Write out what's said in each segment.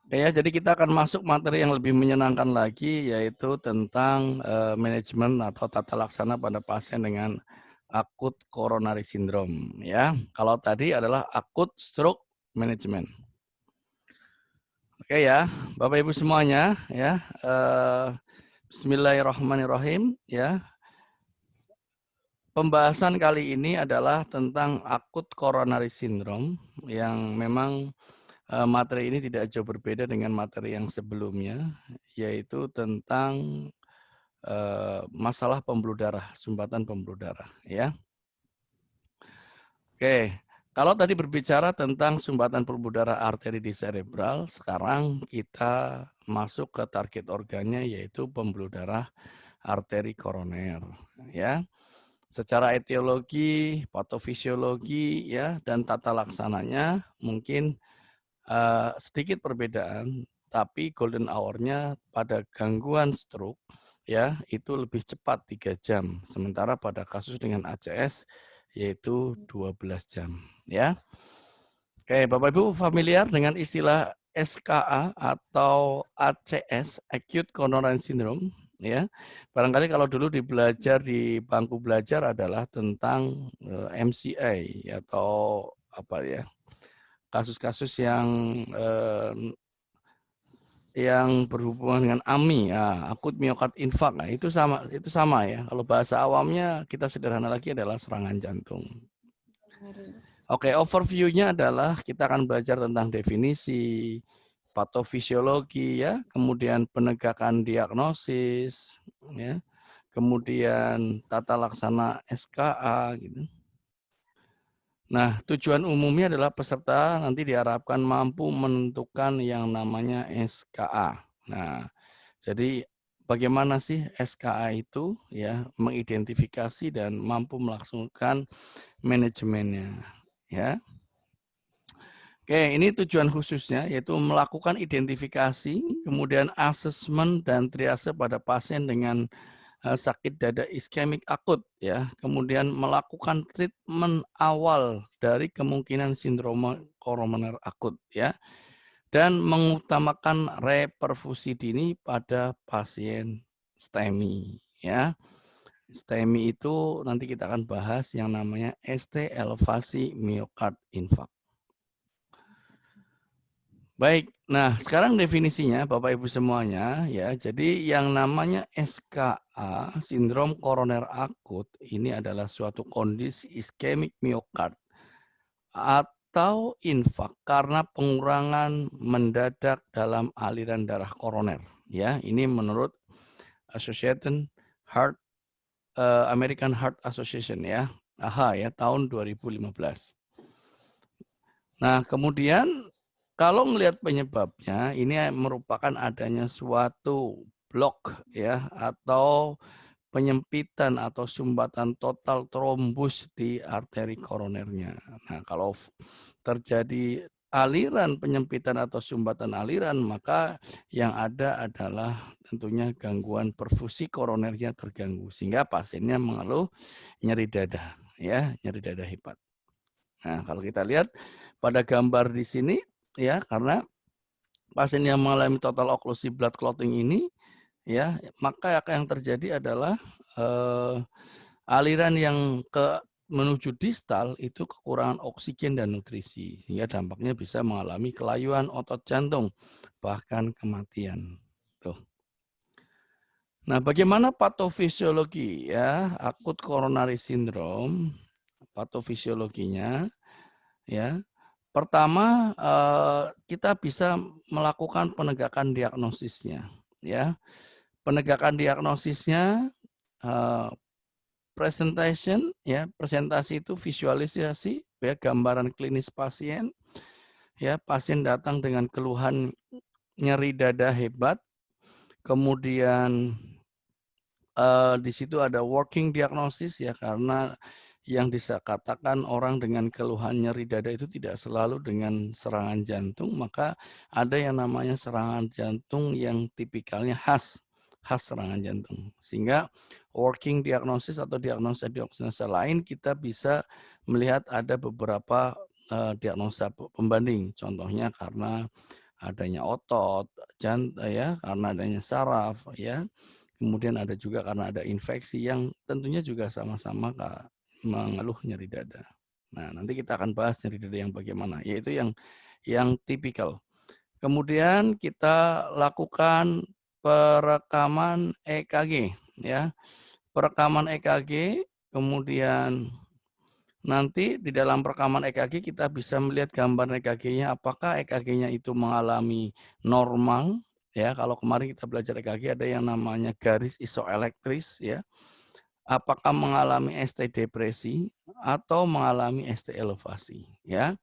Oke ya, jadi kita akan masuk materi yang lebih menyenangkan lagi, yaitu tentang manajemen atau tata laksana pada pasien dengan akut coronary syndrome. Ya, kalau tadi adalah akut stroke management. Oke ya, Bapak Ibu semuanya, ya. Bismillahirrahmanirrahim. Ya, pembahasan kali ini adalah tentang akut coronary syndrome yang memang materi ini tidak jauh berbeda dengan materi yang sebelumnya, yaitu tentang masalah pembuluh darah, sumbatan pembuluh darah. Ya. Oke, kalau tadi berbicara tentang sumbatan pembuluh darah arteri di cerebral, sekarang kita masuk ke target organnya, yaitu pembuluh darah arteri koroner. Ya. Secara etiologi, patofisiologi, ya, dan tata laksananya mungkin sedikit perbedaan, tapi golden hour-nya pada gangguan stroke ya itu lebih cepat 3 jam, sementara pada kasus dengan ACS yaitu 12 jam ya. Oke, Bapak Ibu familiar dengan istilah SKA atau ACS, Acute Coronary Syndrome ya. Barangkali kalau dulu belajar di bangku belajar adalah tentang MCA atau apa ya, kasus-kasus yang berhubungan dengan AMI, ya, akut miokard infark. Nah, itu sama ya. Kalau bahasa awamnya kita sederhana lagi adalah serangan jantung. Oke, overview-nya adalah kita akan belajar tentang definisi, patofisiologi ya, kemudian penegakan diagnosis ya, kemudian tata laksana SKA gitu. Nah, tujuan umumnya adalah peserta nanti diharapkan mampu menentukan yang namanya SKA. Nah, jadi bagaimana sih SKA itu ya, mengidentifikasi dan mampu melaksanakan manajemennya ya. Oke, ini tujuan khususnya yaitu melakukan identifikasi, kemudian asesmen dan triase pada pasien dengan sakit dada iskemik akut ya, kemudian melakukan treatment awal dari kemungkinan sindroma koroner akut ya, dan mengutamakan reperfusi dini pada pasien STEMI ya. STEMI itu nanti kita akan bahas yang namanya ST elevasi miokard infark. Baik, nah sekarang definisinya Bapak Ibu semuanya ya. Jadi yang namanya SKA, sindrom koroner akut, ini adalah suatu kondisi iskemik miokard atau infark karena pengurangan mendadak dalam aliran darah koroner. Ya, ini menurut Association Heart American Heart Association ya, AHA ya tahun 2015. Nah, kemudian kalau melihat penyebabnya, ini merupakan adanya suatu blok ya atau penyempitan atau sumbatan total trombus di arteri koronernya. Nah, kalau terjadi aliran penyempitan atau sumbatan aliran, maka yang ada adalah tentunya gangguan perfusi koronernya terganggu sehingga pasiennya mengeluh nyeri dada ya, nyeri dada hebat. Nah, kalau kita lihat pada gambar di sini ya, karena pasien yang mengalami total occlusive blood clotting ini ya, maka yang terjadi adalah aliran yang menuju distal itu kekurangan oksigen dan nutrisi sehingga dampaknya bisa mengalami kelayuan otot jantung bahkan kematian. Tuh. Nah, bagaimana patofisiologi ya akut coronary syndrome? Patofisiologinya ya. Pertama, kita bisa melakukan penegakan diagnosisnya. Ya, penegakan diagnosisnya, presentation, ya, presentasi itu visualisasi, ya, gambaran klinis pasien. Ya, pasien datang dengan keluhan nyeri dada hebat, kemudian di situ ada working diagnosis ya, karena yang dikatakan orang dengan keluhan nyeri dada itu tidak selalu dengan serangan jantung, maka ada yang namanya serangan jantung yang tipikalnya khas serangan jantung. Sehingga working diagnosis atau diagnosa lain kita bisa melihat ada beberapa diagnosa pembanding. Contohnya karena adanya otot, ya, karena adanya saraf, ya. Kemudian ada juga karena ada infeksi yang tentunya juga sama-sama mengeluh nyeri dada. Nah, nanti kita akan bahas nyeri dada yang bagaimana, yaitu yang tipikal. Kemudian kita lakukan perekaman EKG, ya. Perekaman EKG, kemudian nanti di dalam rekaman EKG kita bisa melihat gambar EKG-nya, apakah EKG-nya itu mengalami normal, ya. Kalau kemarin kita belajar EKG ada yang namanya garis isoelektris, ya. Apakah mengalami ST depresi atau mengalami ST elevasi, ya.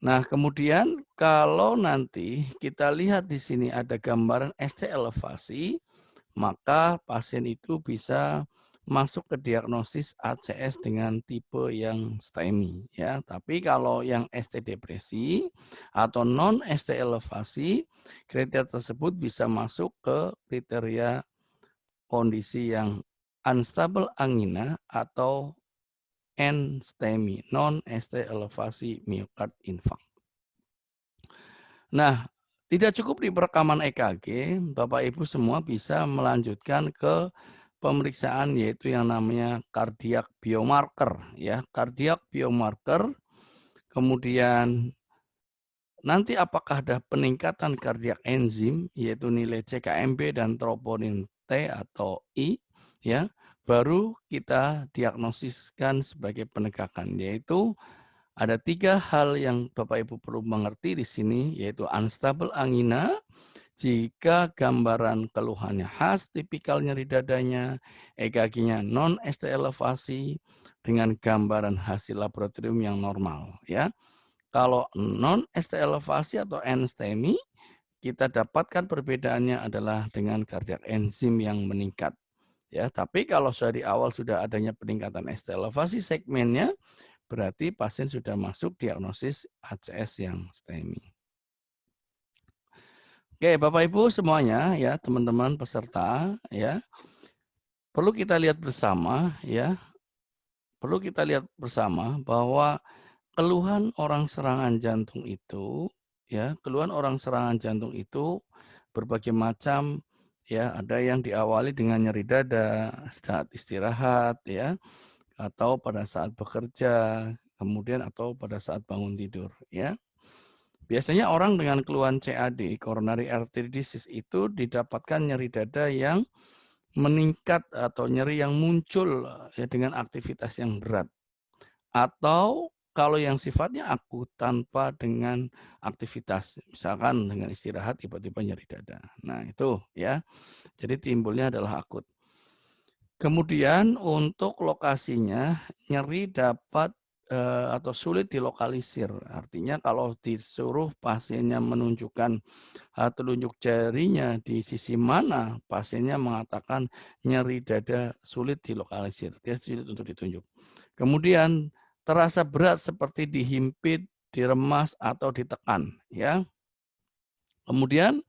Nah, kemudian kalau nanti kita lihat di sini ada gambaran ST elevasi, maka pasien itu bisa masuk ke diagnosis ACS dengan tipe yang STEMI, ya. Tapi kalau yang ST depresi atau non ST elevasi, kriteria tersebut bisa masuk ke kriteria kondisi yang unstable angina atau NSTEMI, non ST elevasi myocard infarct. Nah, tidak cukup di perekaman EKG, Bapak Ibu semua bisa melanjutkan ke pemeriksaan yaitu yang namanya cardiac biomarker, ya. Cardiac biomarker, kemudian nanti apakah ada peningkatan kardiak enzim yaitu nilai CKMB dan troponin T atau I, ya. Baru kita diagnosiskan sebagai penegakan, yaitu ada 3 hal yang Bapak Ibu perlu mengerti di sini, yaitu unstable angina, jika gambaran keluhannya khas, tipikal nyeri dadanya, EKG-nya non ST elevasi, dengan gambaran hasil laboratorium yang normal, ya. Kalau non ST elevasi atau NSTEMI, kita dapatkan perbedaannya adalah dengan kardiak enzim yang meningkat. Ya, tapi kalau sudah di awal sudah adanya peningkatan ST elevasi segmennya, berarti pasien sudah masuk diagnosis ACS yang STEMI. Oke, Bapak Ibu semuanya, ya, teman-teman peserta, ya, perlu kita lihat bersama, ya, perlu kita lihat bersama bahwa keluhan orang serangan jantung itu, ya, keluhan orang serangan jantung itu berbagai macam, ya. Ada yang diawali dengan nyeri dada saat istirahat, ya, atau pada saat bekerja, kemudian atau pada saat bangun tidur, ya. Biasanya orang dengan keluhan CAD, coronary artery disease, itu didapatkan nyeri dada yang meningkat atau nyeri yang muncul, ya, dengan aktivitas yang berat. Atau kalau yang sifatnya akut tanpa dengan aktivitas, misalkan dengan istirahat tiba-tiba nyeri dada. Nah, itu, ya. Jadi timbulnya adalah akut. Kemudian untuk lokasinya, nyeri dapat atau sulit dilokalisir. Artinya kalau disuruh pasiennya menunjukkan telunjuk jarinya di sisi mana, pasiennya mengatakan nyeri dada sulit dilokalisir. Dia sulit untuk ditunjuk. Kemudian terasa berat seperti dihimpit, diremas atau ditekan, ya. Kemudian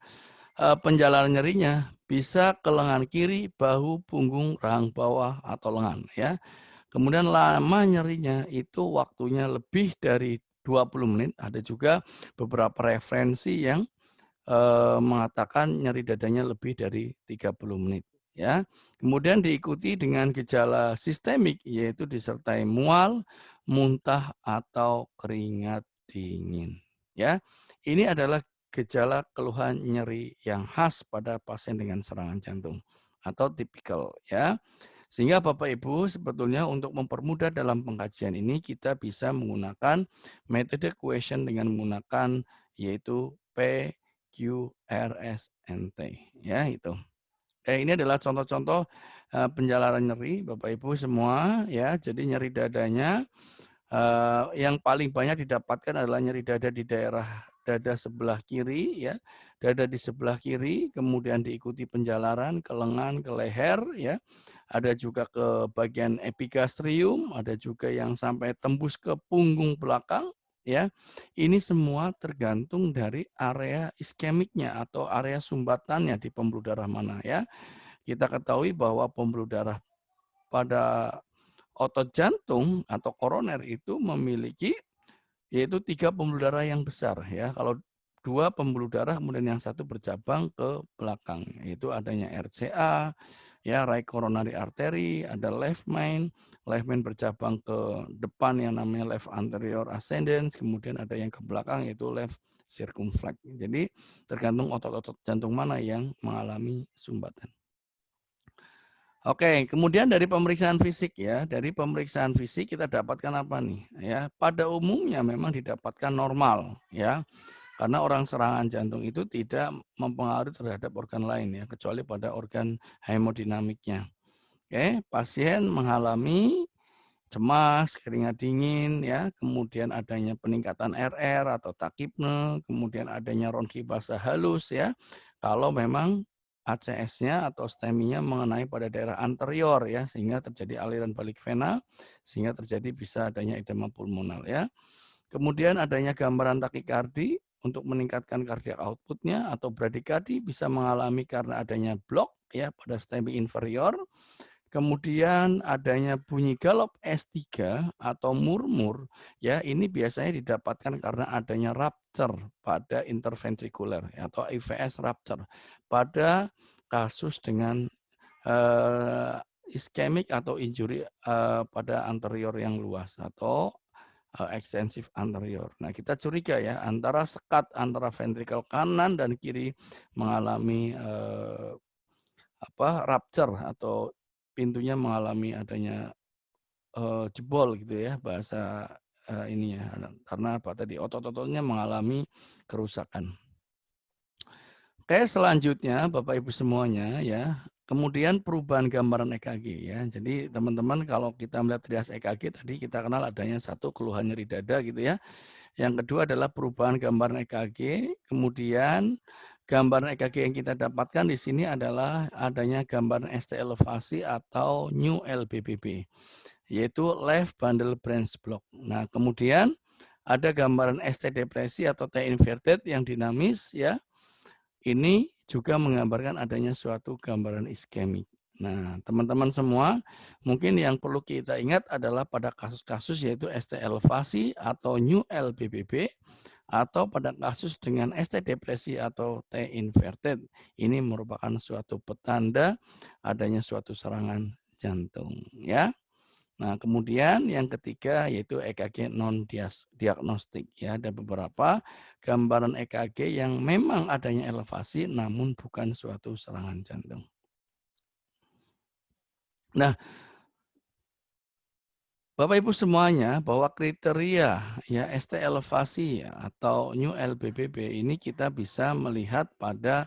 penjalanan nyerinya bisa ke lengan kiri, bahu, punggung, rahang bawah atau lengan, ya. Kemudian lama nyerinya itu waktunya lebih dari 20 menit. Ada juga beberapa referensi yang mengatakan nyeri dadanya lebih dari 30 menit, ya. Kemudian diikuti dengan gejala sistemik, yaitu disertai mual, muntah atau keringat dingin, ya. Ini adalah gejala keluhan nyeri yang khas pada pasien dengan serangan jantung atau tipikal, ya. Sehingga Bapak Ibu sebetulnya untuk mempermudah dalam pengkajian ini kita bisa menggunakan metode question dengan menggunakan yaitu PQRSNT, ya itu. Ini adalah contoh-contoh penjalanan nyeri Bapak Ibu semua, ya. Jadi nyeri dadanya yang paling banyak didapatkan adalah nyeri dada di daerah dada sebelah kiri, ya. Dada di sebelah kiri, kemudian diikuti penjalaran ke lengan, ke leher, ya. Ada juga ke bagian epigastrium, ada juga yang sampai tembus ke punggung belakang, ya. Ini semua tergantung dari area iskemiknya atau area sumbatannya di pembuluh darah mana, ya. Kita ketahui bahwa pembuluh darah pada otot jantung atau koroner itu memiliki yaitu 3 pembuluh darah yang besar, ya. Kalau dua pembuluh darah, kemudian yang satu bercabang ke belakang, yaitu adanya RCA, ya right coronary artery, ada left main bercabang ke depan yang namanya left anterior ascendens, kemudian ada yang ke belakang yaitu left circumflex. Jadi tergantung otot-otot jantung mana yang mengalami sumbatan. Oke, kemudian dari pemeriksaan fisik ya, dari pemeriksaan fisik kita dapatkan apa nih? Ya, pada umumnya memang didapatkan normal ya, karena orang serangan jantung itu tidak mempengaruhi terhadap organ lain ya, kecuali pada organ hemodinamiknya. Oke, pasien mengalami cemas, keringat dingin ya, kemudian adanya peningkatan RR atau takipne, kemudian adanya ronki basah halus ya. Kalau memang ACS-nya atau STEMI-nya mengenai pada daerah anterior ya, sehingga terjadi aliran balik vena, sehingga terjadi bisa adanya edema pulmonal ya. Kemudian adanya gambaran takikardi untuk meningkatkan cardiac output-nya, atau bradikardi bisa mengalami karena adanya blok ya pada STEMI inferior. Kemudian adanya bunyi galop S3 atau murmur, ya ini biasanya didapatkan karena adanya rupture pada interventrikuler atau IVS rupture pada kasus dengan iskemik atau injury pada anterior yang luas atau extensive anterior. Nah, kita curiga ya antara sekat antara ventrikel kanan dan kiri mengalami rupture atau pintunya mengalami adanya jebol gitu ya bahasa ini ya, karena apa tadi otot-ototnya mengalami kerusakan. Oke, selanjutnya Bapak Ibu semuanya ya, kemudian perubahan gambaran EKG ya. Jadi teman-teman kalau kita melihat trias EKG tadi kita kenal adanya satu keluhan nyeri dada gitu ya. Yang kedua adalah perubahan gambaran EKG, kemudian gambaran EKG yang kita dapatkan di sini adalah adanya gambaran ST elevasi atau new LBBB, yaitu left bundle branch block. Nah, kemudian ada gambaran ST depresi atau T inverted yang dinamis ya. Ini juga menggambarkan adanya suatu gambaran iskemik. Nah, teman-teman semua, mungkin yang perlu kita ingat adalah pada kasus-kasus yaitu ST elevasi atau new LBBB, atau pada kasus dengan ST depresi atau T inverted. Ini merupakan suatu petanda adanya suatu serangan jantung. Ya. Nah, kemudian yang ketiga yaitu EKG non-diagnostik. Ya, ada beberapa gambaran EKG yang memang adanya elevasi namun bukan suatu serangan jantung. Nah, Bapak Ibu semuanya, bahwa kriteria ya ST elevasi atau new LBBB ini kita bisa melihat pada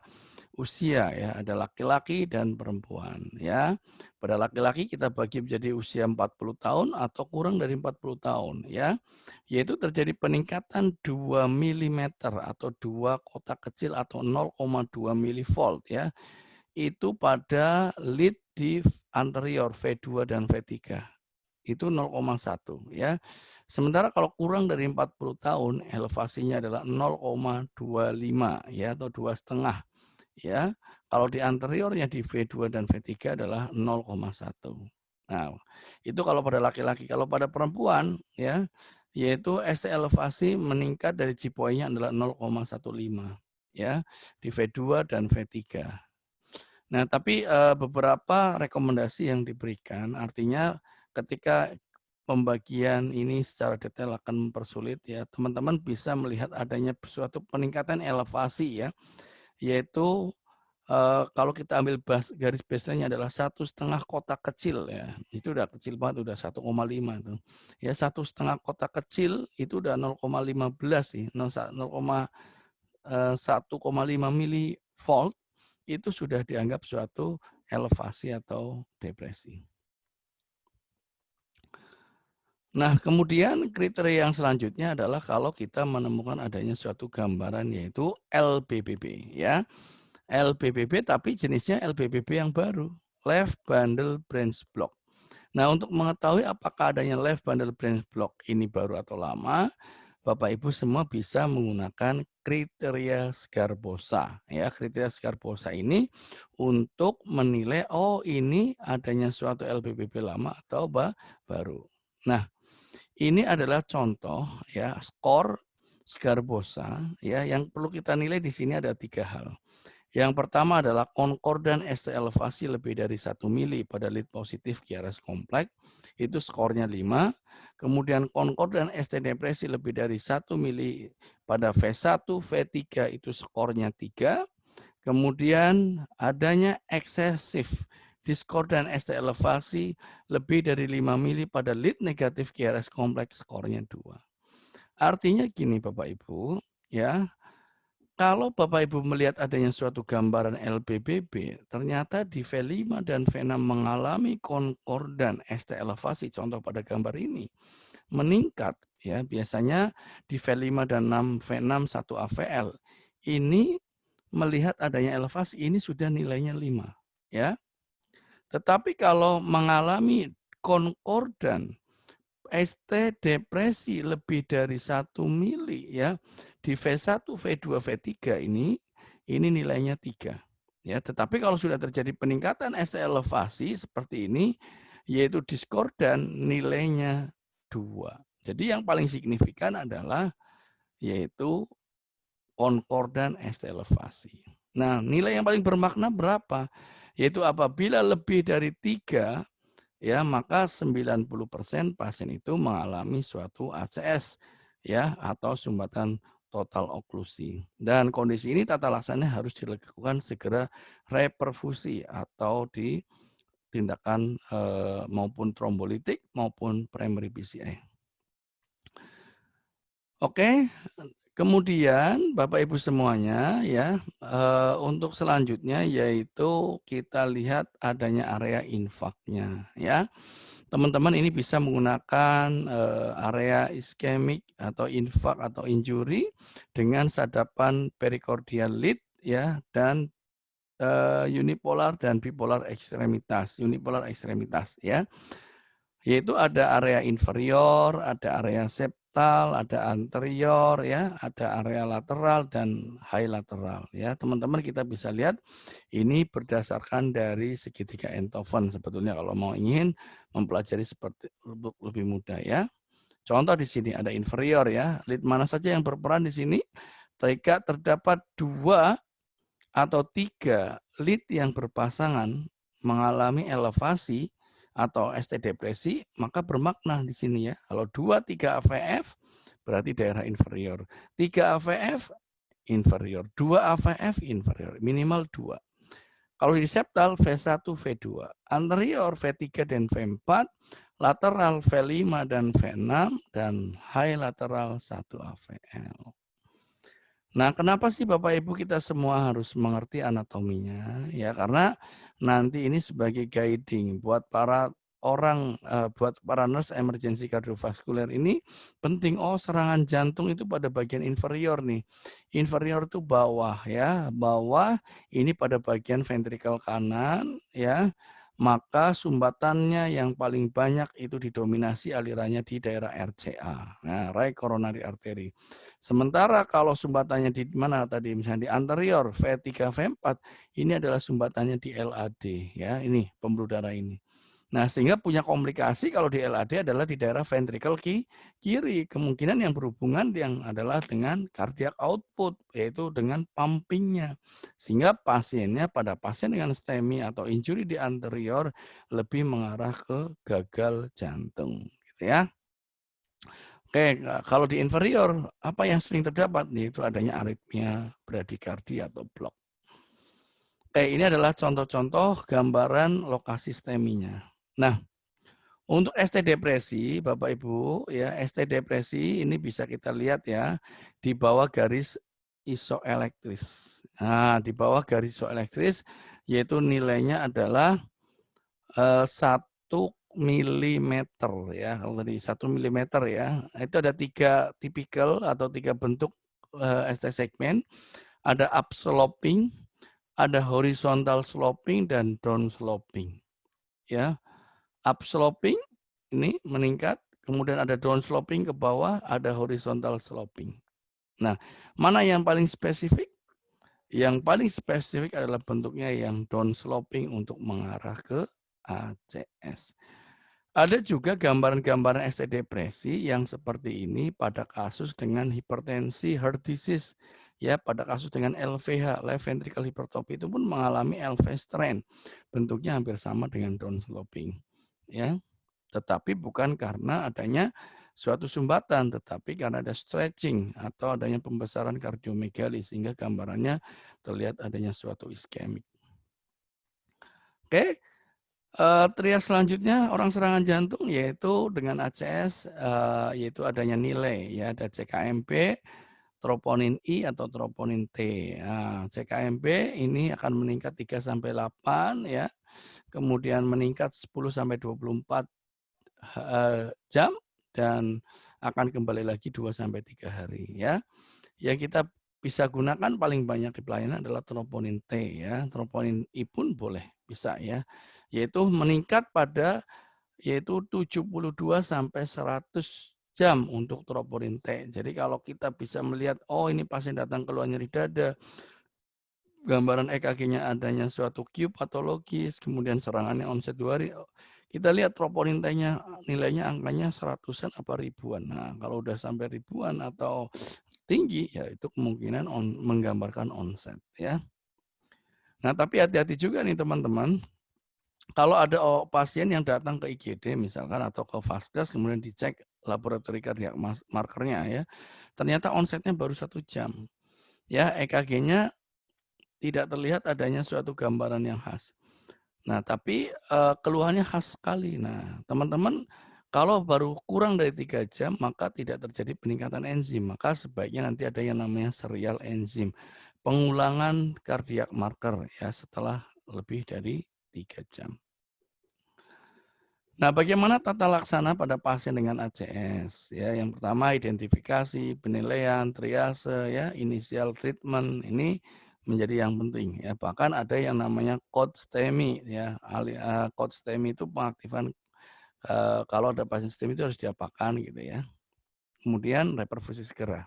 usia ya, ada laki-laki dan perempuan ya. Pada laki-laki kita bagi menjadi usia 40 tahun atau kurang dari 40 tahun ya. Yaitu terjadi peningkatan 2 mm atau 2 kotak kecil atau 0,2 milivolt ya. Itu pada lead di anterior V2 dan V3. Itu 0,1 ya. Sementara kalau kurang dari 40 tahun elevasinya adalah 0,25 ya atau 2,5 ya. Kalau di anteriornya di V2 dan V3 adalah 0,1. Nah, itu kalau pada laki-laki. Kalau pada perempuan ya, yaitu ST elevasi meningkat dari GPOI-nya adalah 0,15 ya di V2 dan V3. Nah, tapi beberapa rekomendasi yang diberikan artinya ketika pembagian ini secara detail akan mempersulit ya, teman-teman bisa melihat adanya suatu peningkatan elevasi ya, yaitu kalau kita ambil garis baseline adalah 1,5 kotak kecil ya, itu udah kecil banget, udah 1,5 tuh. Ya 1,5 kotak kecil itu udah 0,15 sih, 1,5 milivolt itu sudah dianggap suatu elevasi atau depresi. Nah, kemudian kriteria yang selanjutnya adalah kalau kita menemukan adanya suatu gambaran yaitu LBBB ya. LBBB tapi jenisnya LBBB yang baru, left bundle branch block. Nah, untuk mengetahui apakah adanya left bundle branch block ini baru atau lama, Bapak Ibu semua bisa menggunakan kriteria Sgarbosa. Ya, kriteria Sgarbosa ini untuk menilai oh ini adanya suatu LBBB lama atau baru. Nah, ini adalah contoh ya skor Sgarbosa, ya, yang perlu kita nilai di sini ada 3 hal. Yang pertama adalah konkordan ST elevasi lebih dari 1 mili pada lead positif QRS kompleks, itu skornya 5. Kemudian konkordan ST depresi lebih dari 1 mili pada V1, V3 itu skornya 3. Kemudian adanya eksesif diskordan ST elevasi lebih dari 5 mili pada lead negatif QRS kompleks, skornya 2. Artinya gini Bapak Ibu, ya. Kalau Bapak Ibu melihat adanya suatu gambaran LBBB, ternyata di V5 dan V6 mengalami konkordan ST elevasi, contoh pada gambar ini, meningkat. Ya, biasanya di V5 dan 6, V6 1 AVL, ini melihat adanya elevasi, ini sudah nilainya 5. Ya. Tetapi kalau mengalami konkordan ST depresi lebih dari 1 mili ya di V1, V2, V3 ini nilainya 3. Ya, tetapi kalau sudah terjadi peningkatan ST elevasi seperti ini yaitu diskordan nilainya 2. Jadi yang paling signifikan adalah yaitu konkordan ST elevasi. Nah, nilai yang paling bermakna berapa? Yaitu apabila lebih dari 3 ya maka 90% pasien itu mengalami suatu ACS ya atau sumbatan total oklusi. Dan kondisi ini tata laksananya harus dilakukan segera reperfusi atau di tindakan maupun trombolitik maupun primary PCI. Oke, kemudian Bapak Ibu semuanya ya untuk selanjutnya yaitu kita lihat adanya area infaknya ya. Teman-teman ini bisa menggunakan area iskemik atau infak atau injury dengan sadapan perikordial lead ya dan unipolar dan bipolar ekstremitas, unipolar ekstremitas ya. Yaitu ada area inferior, ada area septal, ada anterior ya, ada area lateral dan high lateral ya. Teman-teman kita bisa lihat ini berdasarkan dari segitiga Enthoven sebetulnya kalau mau ingin mempelajari seperti lebih mudah ya. Contoh di sini ada inferior ya. Lead mana saja yang berperan di sini? Jika terdapat 2 atau 3 lead yang berpasangan mengalami elevasi atau ST depresi, maka bermakna di sini ya. Kalau 2, 3 AVF berarti daerah inferior. 3 AVF inferior, 2 AVF inferior, minimal 2. Kalau di septal V1, V2, anterior V3 dan V4, lateral V5 dan V6, dan high lateral 1 AVL. Nah, kenapa sih Bapak Ibu kita semua harus mengerti anatominya? Ya, karena nanti ini sebagai guiding buat para orang, buat para nurse emergency cardiovascular ini penting. Oh, serangan jantung itu pada bagian inferior nih. Inferior itu bawah ya, bawah ini pada bagian ventrikel kanan ya. Maka sumbatannya yang paling banyak itu didominasi alirannya di daerah RCA, nah, right coronary artery. Sementara kalau sumbatannya di mana tadi, misalnya di anterior V3, V4, ini adalah sumbatannya di LAD, ya ini pembuluh darah ini. Nah, sehingga punya komplikasi kalau di LAD adalah di daerah ventrikel kiri. Kemungkinan yang berhubungan yang adalah dengan cardiac output, yaitu dengan pumpingnya. Sehingga pasiennya pada pasien dengan STEMI atau injury di anterior lebih mengarah ke gagal jantung. Gitu ya. Oke, kalau di inferior, apa yang sering terdapat? Yaitu adanya aritmia, bradikardia atau blok. Oke, ini adalah contoh-contoh gambaran lokasi STEMI-nya. Nah, untuk ST depresi, Bapak Ibu, ya ST depresi ini bisa kita lihat ya di bawah garis isoelektris. Nah, di bawah garis isoelektris yaitu nilainya adalah 1 milimeter ya. Kalau tadi 1 milimeter ya. Itu ada 3 tipikal atau 3 bentuk ST segmen. Ada upsloping, ada horizontal sloping dan down sloping. Ya. Upsloping ini meningkat, kemudian ada down sloping ke bawah, ada horizontal sloping. Nah, mana yang paling spesifik? Yang paling spesifik adalah bentuknya yang down sloping untuk mengarah ke ACS. Ada juga gambaran-gambaran ST depresi yang seperti ini pada kasus dengan hipertensi, heart disease, ya pada kasus dengan LVH, left ventricle hypertrophy itu pun mengalami LV strain. Bentuknya hampir sama dengan downsloping, ya. Tetapi bukan karena adanya suatu sumbatan, tetapi karena ada stretching atau adanya pembesaran kardiomegali sehingga gambarannya terlihat adanya suatu iskemik. Oke. Trias selanjutnya orang serangan jantung yaitu dengan ACS yaitu adanya nilai ya ada CKMP, troponin I atau troponin T. Nah, CKMP ini akan meningkat 3 sampai 8 ya. Kemudian meningkat 10 sampai 24 jam dan akan kembali lagi 2 sampai 3 hari ya. Yang kita bisa gunakan paling banyak di pelayanan adalah troponin T ya. Troponin I pun boleh bisa ya. Yaitu meningkat pada yaitu 72 sampai 100 jam untuk troponin T. Jadi kalau kita bisa melihat oh ini pasien datang keluar nyeri dada, gambaran EKG-nya adanya suatu Q patologis, kemudian serangannya onset 2 hari, kita lihat troponin T-nya nilainya angkanya seratusan apa ribuan. Nah, kalau udah sampai ribuan atau tinggi, ya itu kemungkinan menggambarkan onset. Ya. Nah, tapi hati-hati juga nih teman-teman. Kalau ada pasien yang datang ke IGD misalkan atau ke Vaskes, kemudian dicek laboratori kardiak markernya ya, ternyata onsetnya baru 1 jam. Ya, EKG-nya tidak terlihat adanya suatu gambaran yang khas. Nah, tapi keluhannya khas sekali. Nah, teman-teman kalau baru kurang dari 3 jam, maka tidak terjadi peningkatan enzim. Maka sebaiknya nanti ada yang namanya serial enzim. Pengulangan kardiak marker ya setelah lebih dari 3 jam. Nah, bagaimana tata laksana pada pasien dengan ACS? Ya, yang pertama identifikasi, penilaian, triase, ya, initial treatment ini menjadi yang penting. Ya, bahkan ada yang namanya code STEMI. Ya, code STEMI itu pengaktifan kalau ada pasien STEMI itu harus diapakan gitu ya. Kemudian reperfusi segera.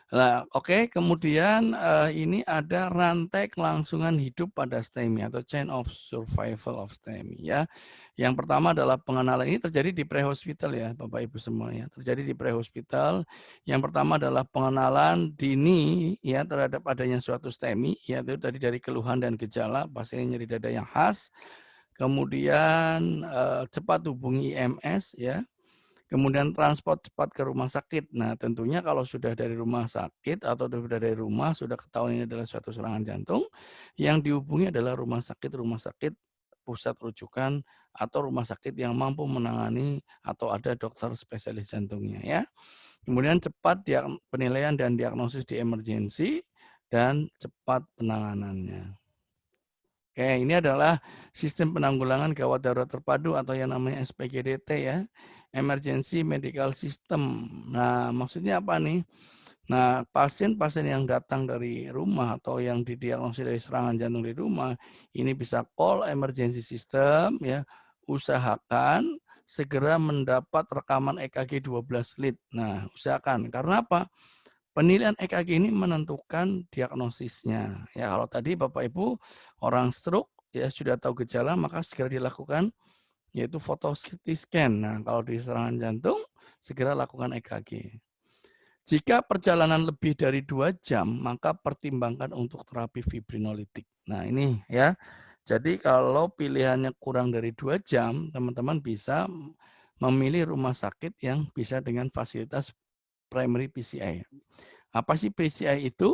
Nah, oke, kemudian ini ada rantai kelangsungan hidup pada STEMI atau chain of survival of STEMI ya. Yang pertama adalah pengenalan ini terjadi di pre-hospital ya, Bapak Ibu semua ya. Terjadi di pre-hospital. Yang pertama adalah pengenalan dini ya terhadap adanya suatu STEMI, yaitu tadi dari keluhan dan gejala, pasien nyeri dada yang khas. Kemudian cepat hubungi IMS ya. Kemudian transport cepat ke rumah sakit. Nah, tentunya kalau sudah dari rumah sakit atau sudah dari rumah, sudah ketahuan ini adalah suatu serangan jantung, yang dihubungi adalah rumah sakit pusat rujukan atau rumah sakit yang mampu menangani atau ada dokter spesialis jantungnya ya. Kemudian cepat penilaian dan diagnosis di emergensi dan cepat penanganannya. Oke, ini adalah sistem penanggulangan gawat darurat terpadu atau yang namanya SPGDT ya, Emergency Medical System. Nah, maksudnya apa nih? Nah, pasien-pasien yang datang dari rumah atau yang didiagnosis dari serangan jantung di rumah, ini bisa call emergency system ya, usahakan segera mendapat rekaman EKG 12 lead. Nah, usahakan karena apa? Penilaian EKG ini menentukan diagnosisnya. Ya, kalau tadi Bapak Ibu orang stroke ya sudah tahu gejala maka segera dilakukan yaitu foto CT scan. Nah, kalau di serangan jantung segera lakukan EKG. Jika perjalanan lebih dari 2 jam, maka pertimbangkan untuk terapi fibrinolitik. Nah, ini ya. Jadi kalau pilihannya kurang dari 2 jam, teman-teman bisa memilih rumah sakit yang bisa dengan fasilitas primary PCI. Apa sih PCI itu?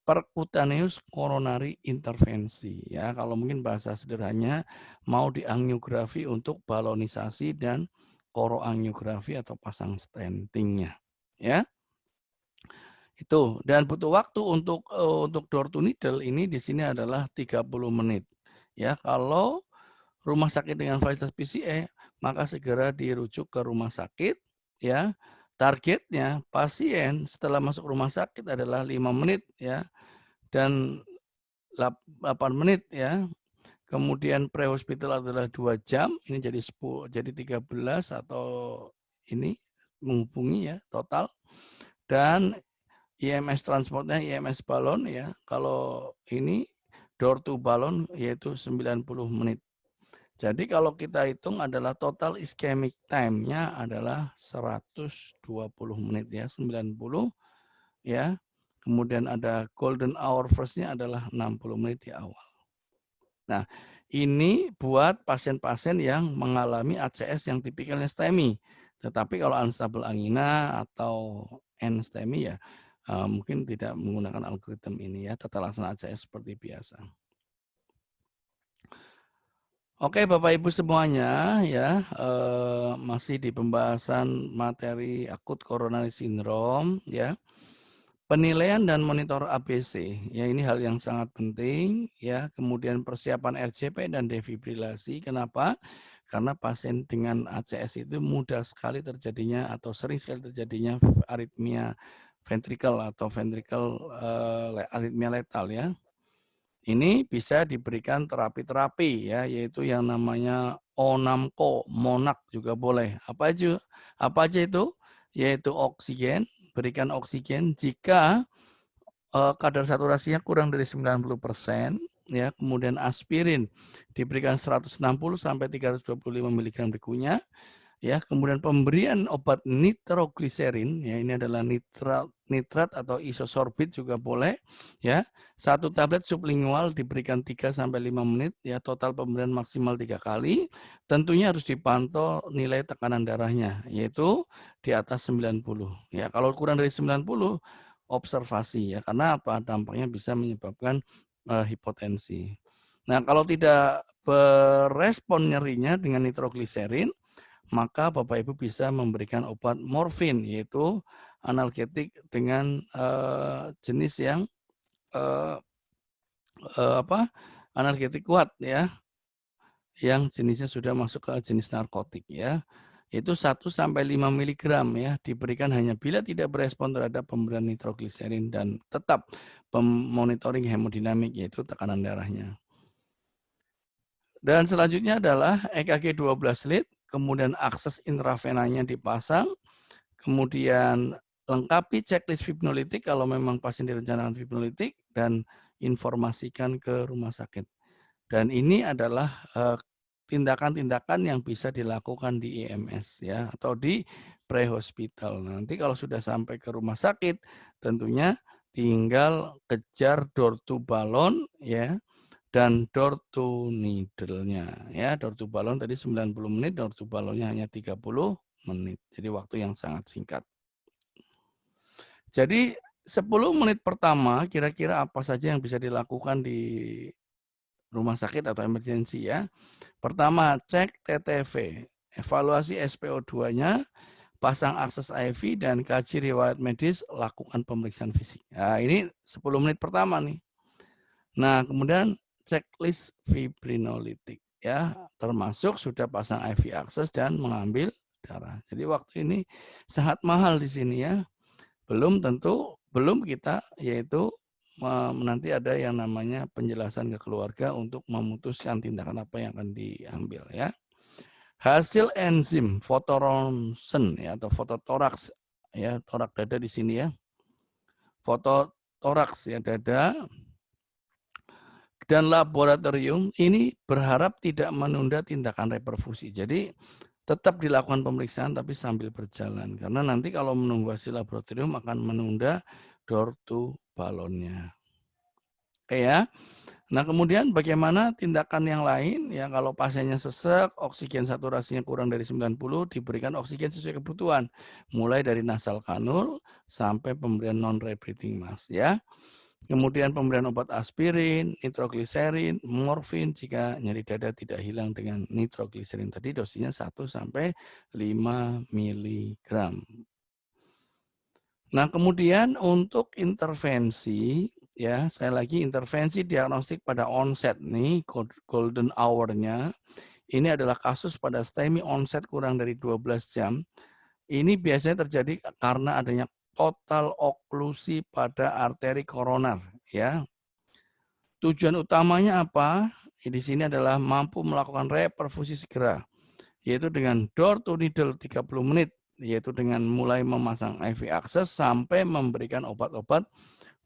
Percutaneous coronary intervensi. Ya, kalau mungkin bahasa sederhananya mau diangiografi untuk balonisasi dan koroangiografi atau pasang stentingnya. Ya. Itu dan butuh waktu untuk door to needle ini di sini adalah 30 menit. Ya, kalau rumah sakit dengan fasilitas PCI maka segera dirujuk ke rumah sakit ya. Targetnya pasien setelah masuk rumah sakit adalah 5 menit ya dan 8 menit ya. Kemudian pre-hospital adalah 2 jam, ini jadi 10 jadi 13 atau ini menghubungi ya total. Dan IMS transportnya IMS balon ya. Kalau ini door to balon yaitu 90 menit. Jadi kalau kita hitung adalah total ischemic time-nya adalah 120 menit ya, 90 ya. Kemudian ada golden hour first-nya adalah 60 menit di awal. Nah, ini buat pasien-pasien yang mengalami ACS yang tipikalnya STEMI. Tetapi kalau unstable angina atau NSTEMI ya mungkin tidak menggunakan algoritma ini ya, tata laksana ACS seperti biasa. Oke, Bapak Ibu semuanya ya, masih di pembahasan materi akut coronary syndrome ya. Penilaian dan monitor ABC, ya ini hal yang sangat penting ya. Kemudian persiapan RCP dan defibrilasi. Kenapa? Karena pasien dengan ACS itu mudah sekali terjadinya atau sering sekali terjadinya aritmia ventrikel atau ventricle aritmia letal ya. Ini bisa diberikan terapi-terapi ya, yaitu yang namanya ONAMCO, MONAC juga boleh. Apa aja itu? Yaitu oksigen, berikan oksigen jika kadar saturasinya kurang dari 90%, ya. Kemudian aspirin diberikan 160 sampai 325 mg berikunya. Ya, kemudian pemberian obat nitrogliserin, ya ini adalah nitrat atau isosorbit juga boleh, ya. 1 tablet sublingual diberikan 3 sampai 5 menit, ya total pemberian maksimal 3 kali. Tentunya harus dipantau nilai tekanan darahnya, yaitu di atas 90. Ya, kalau kurang dari 90 observasi ya, karena apa? Dampaknya bisa menyebabkan hipotensi. Nah, kalau tidak berespon nyerinya dengan nitrogliserin, maka Bapak Ibu bisa memberikan obat morfin, yaitu analgetik dengan jenis yang analgetik kuat ya, yang jenisnya sudah masuk ke jenis narkotik ya. Itu 1 sampai 5 mg ya, diberikan hanya bila tidak berespon terhadap pemberian nitrogliserin dan tetap monitoring hemodinamik, yaitu tekanan darahnya. Dan selanjutnya adalah EKG 12 lead, kemudian akses intravenanya dipasang, kemudian lengkapi checklist fibrinolitik kalau memang pasien direncanakan fibrinolitik, dan informasikan ke rumah sakit. Dan ini adalah tindakan-tindakan yang bisa dilakukan di IMS ya, atau di pre-hospital. Nanti kalau sudah sampai ke rumah sakit, tentunya tinggal kejar door to balon ya, dan door to needle-nya ya. Door to balon tadi 90 menit, door to balonnya hanya 30 menit. Jadi waktu yang sangat singkat. Jadi 10 menit pertama kira-kira apa saja yang bisa dilakukan di rumah sakit atau emergensi ya. Pertama, cek TTV, evaluasi SPO2-nya, pasang akses IV dan kaji riwayat medis, lakukan pemeriksaan fisik. Nah, ini 10 menit pertama nih. Nah, kemudian checklist fibrinolitik ya, termasuk sudah pasang IV akses dan mengambil darah. Jadi waktu ini sangat mahal di sini ya. Belum kita yaitu nanti ada yang namanya penjelasan ke keluarga untuk memutuskan tindakan apa yang akan diambil ya. Hasil enzim fotoronsen ya, atau fototoraks ya, torak dada di sini ya. Fototoraks ya dada, dan laboratorium ini berharap tidak menunda tindakan reperfusi. Jadi tetap dilakukan pemeriksaan tapi sambil berjalan. Karena nanti kalau menunggu hasil laboratorium akan menunda door to balonnya. Oke ya. Nah kemudian bagaimana tindakan yang lain? Ya kalau pasiennya sesek, oksigen saturasinya kurang dari 90, diberikan oksigen sesuai kebutuhan. Mulai dari nasal kanul sampai pemberian non-rebreathing mask ya. Kemudian pemberian obat aspirin, nitrogliserin, morfin jika nyeri dada tidak hilang dengan nitrogliserin tadi dosisnya 1 sampai 5 mg. Nah, kemudian untuk intervensi ya, sekali lagi intervensi diagnostik pada onset nih, golden hour-nya. Ini adalah kasus pada STEMI onset kurang dari 12 jam. Ini biasanya terjadi karena adanya total oklusi pada arteri koroner ya. Tujuan utamanya apa? Di sini adalah mampu melakukan reperfusi segera, yaitu dengan door to needle 30 menit, yaitu dengan mulai memasang IV akses sampai memberikan obat-obat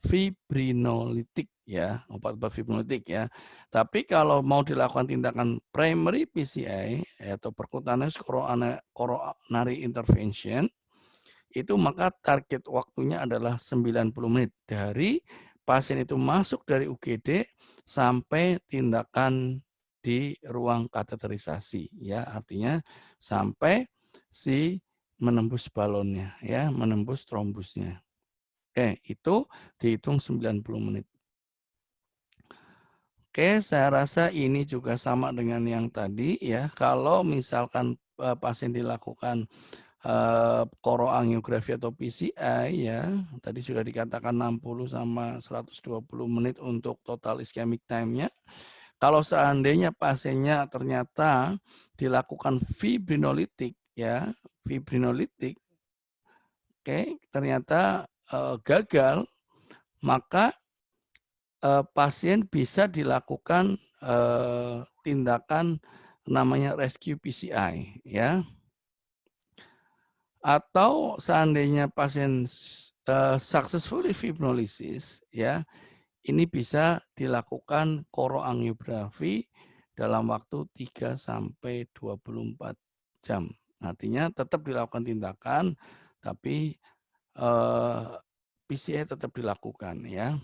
fibrinolitik ya, obat-obat fibrinolitik ya. Tapi kalau mau dilakukan tindakan primary PCI atau percutaneous coronary intervention, itu maka target waktunya adalah 90 menit dari pasien itu masuk dari UGD sampai tindakan di ruang kateterisasi, ya, artinya sampai si menembus balonnya, ya, menembus trombusnya. Oke, itu dihitung 90 menit. Oke, saya rasa ini juga sama dengan yang tadi ya. Kalau misalkan pasien dilakukan koroangiografi atau PCI ya, tadi sudah dikatakan 60 sama 120 menit untuk total ischemic time-nya. Kalau seandainya pasiennya ternyata dilakukan fibrinolitik ya, fibrinolitik, oke, ternyata gagal, maka pasien bisa dilakukan tindakan namanya rescue PCI ya. Atau seandainya pasien successfully fibrinolysis ya, ini bisa dilakukan koroangiografi dalam waktu 3 sampai 24 jam. Artinya tetap dilakukan tindakan tapi PCI tetap dilakukan ya.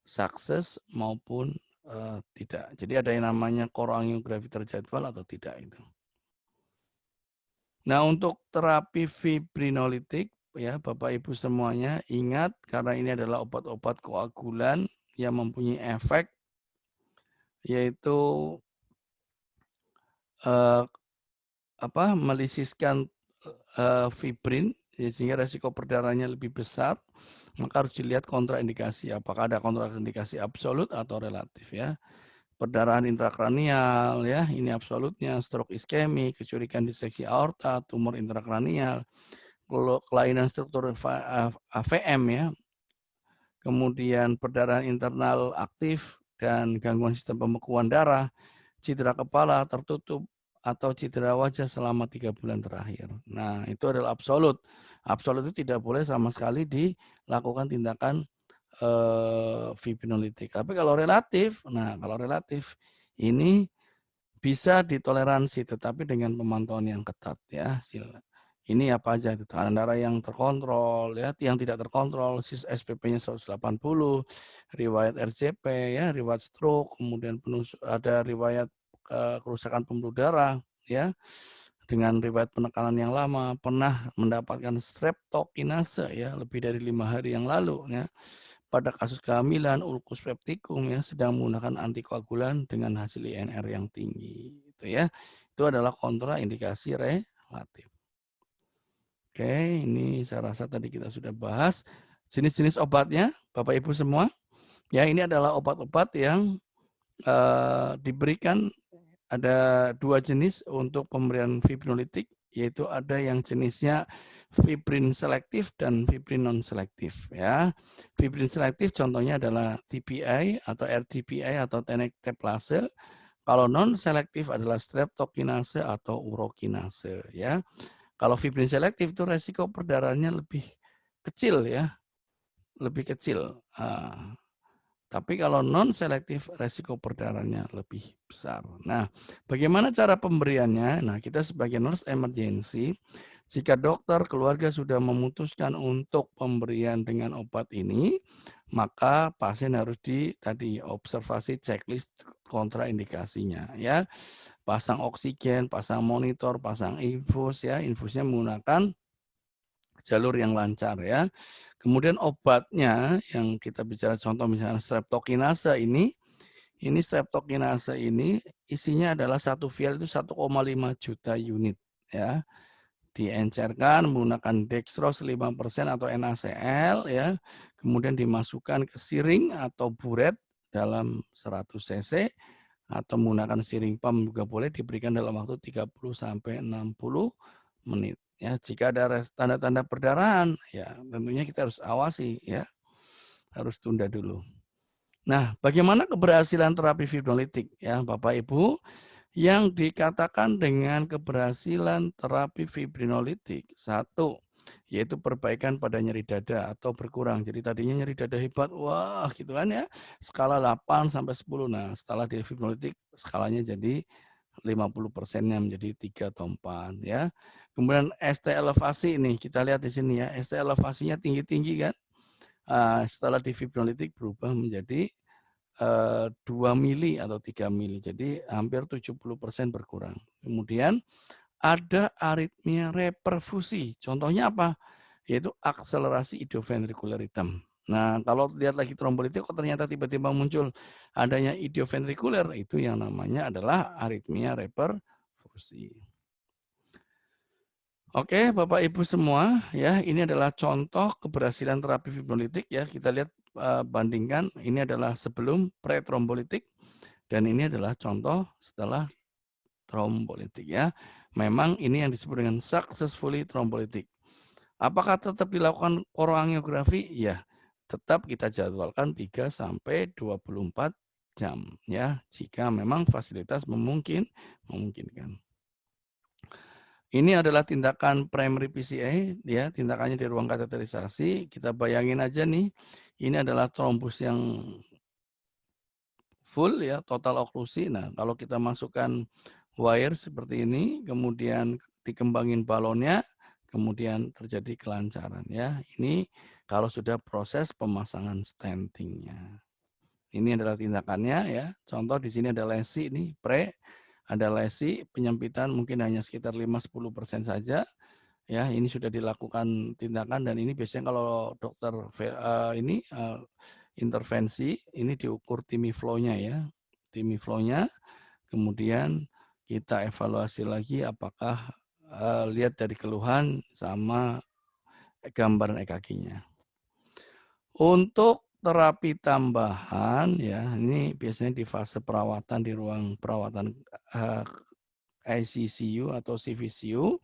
Sukses maupun tidak. Jadi ada yang namanya koroangiografi terjadwal atau tidak itu. Nah, untuk terapi fibrinolitik ya Bapak Ibu semuanya ingat karena ini adalah obat-obat koagulan yang mempunyai efek yaitu melisiskan fibrin sehingga resiko perdarahannya lebih besar, maka harus dilihat kontraindikasi apakah ada kontraindikasi absolut atau relatif ya. Perdarahan intrakranial ya, ini absolutnya, stroke iskemik, kecurigaan diseksi aorta, tumor intrakranial, kelainan struktur AVM ya, kemudian perdarahan internal aktif dan gangguan sistem pembekuan darah, cedera kepala tertutup atau cedera wajah selama 3 bulan terakhir. Nah, itu adalah absolut. Absolut itu tidak boleh sama sekali dilakukan tindakan fibrinolitik. Tapi kalau relatif, nah kalau relatif ini bisa ditoleransi tetapi dengan pemantauan yang ketat ya. Ini apa aja itu? Tekanan darah yang terkontrol ya, yang tidak terkontrol, SPP-nya 180, riwayat RCP ya, riwayat stroke, kemudian ada riwayat kerusakan pembuluh darah ya. Dengan riwayat penekanan yang lama, pernah mendapatkan streptokinase ya lebih dari 5 hari yang lalu ya. Pada kasus kehamilan ulcus pepticum ya sedang menggunakan antikoagulan dengan hasil INR yang tinggi itu ya. Itu adalah kontraindikasi relatif. Oke, ini saya rasa tadi kita sudah bahas jenis-jenis obatnya Bapak Ibu semua. Ya, ini adalah obat-obat yang diberikan ada 2 jenis untuk pemberian fibrinolitik, yaitu ada yang jenisnya fibrin selektif dan fibrin non selektif ya. Fibrin selektif contohnya adalah TPI atau RTPI atau tenecteplase. Kalau non selektif adalah streptokinase atau urokinase ya. Kalau fibrin selektif itu resiko perdarahannya lebih kecil ya, lebih kecil. Tapi kalau non selektif resiko perdarahannya lebih besar. Nah, bagaimana cara pemberiannya? Nah, kita sebagai nurse emergency, jika dokter keluarga sudah memutuskan untuk pemberian dengan obat ini, maka pasien harus tadi observasi checklist kontraindikasinya ya. Pasang oksigen, pasang monitor, pasang infus ya. Infusnya menggunakan jalur yang lancar ya. Kemudian obatnya yang kita bicara contoh misalnya streptokinase ini streptokinase ini isinya adalah satu vial itu 1,5 juta unit ya. Diencerkan menggunakan dextrose 5% atau NaCl ya. Kemudian dimasukkan ke siring atau buret dalam 100 cc atau menggunakan siring pump juga boleh, diberikan dalam waktu 30 sampai 60 menit. Ya, jika ada tanda-tanda perdarahan, ya tentunya kita harus awasi ya, harus tunda dulu. Nah, bagaimana keberhasilan terapi fibrinolitik ya, Bapak Ibu? Yang dikatakan dengan keberhasilan terapi fibrinolitik, 1, yaitu perbaikan pada nyeri dada atau berkurang. Jadi tadinya nyeri dada hebat, wah gitu kan ya, skala 8 sampai 10. Nah, setelah di fibrolytik skalanya jadi 50%-nya menjadi 3 atau 4 ya. Kemudian ST elevasi nih, kita lihat di sini ya, ST elevasinya tinggi-tinggi kan. Setelah di fibrolytik berubah menjadi 2 mili atau 3 mili. Jadi hampir 70% berkurang. Kemudian ada aritmia reperfusi. Contohnya apa? Yaitu akselerasi idioventricular rhythm. Nah, kalau lihat lagi trombolitik, kok ternyata tiba-tiba muncul adanya idioventricular, itu yang namanya adalah aritmia reperfusi. Oke, Bapak Ibu semua, ya, ini adalah contoh keberhasilan terapi fibrolitik ya. Kita lihat bandingkan, ini adalah sebelum pre-trombolitik dan ini adalah contoh setelah trombolitik ya. Memang ini yang disebut dengan successfully trombolitik. Apakah tetap dilakukan koronangiografi? Ya, tetap kita jadwalkan 3 sampai 24 jam ya, jika memang fasilitas memungkinkan. Ini adalah tindakan primary PCA ya, tindakannya di ruang kateterisasi. Kita bayangin aja nih, ini adalah trombus yang full ya, total oklusi. Nah, kalau kita masukkan wire seperti ini, kemudian dikembangin balonnya, kemudian terjadi kelancaran ya. Ini kalau sudah proses pemasangan stentingnya. Ini adalah tindakannya ya. Contoh di sini ada lesi ini ada lesi penyempitan mungkin hanya sekitar 5-10% saja. Ya, ini sudah dilakukan tindakan dan ini biasanya kalau dokter intervensi ini diukur TIMI flow-nya ya. TIMI flow-nya, kemudian kita evaluasi lagi apakah lihat dari keluhan sama gambaran EKG-nya. Untuk terapi tambahan ya, ini biasanya di fase perawatan di ruang perawatan ICCU atau CVCU,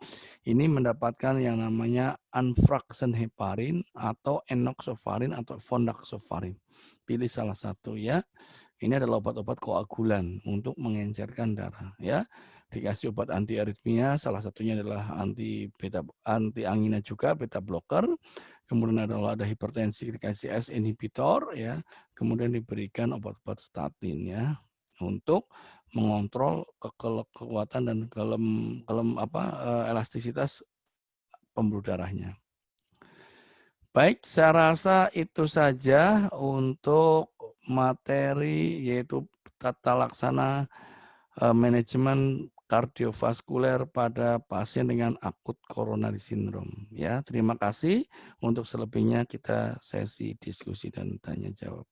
ini mendapatkan yang namanya unfraction heparin atau enoxaparin atau fondaxaparin. Pilih salah satu ya. Ini adalah obat-obat koagulan untuk mengencerkan darah ya. Dikasih obat anti aritmia, salah satunya adalah anti angina juga, beta blocker. Kemudian ada hipertensi, dikasih S inhibitor ya. Kemudian diberikan obat-obat statin ya untuk mengontrol kekuatan dan elastisitas pembuluh darahnya. Baik, saya rasa itu saja untuk materi yaitu tata laksana manajemen kardiovaskuler pada pasien dengan akut coronary syndrome. Ya, terima kasih. Untuk selebihnya kita sesi diskusi dan tanya jawab.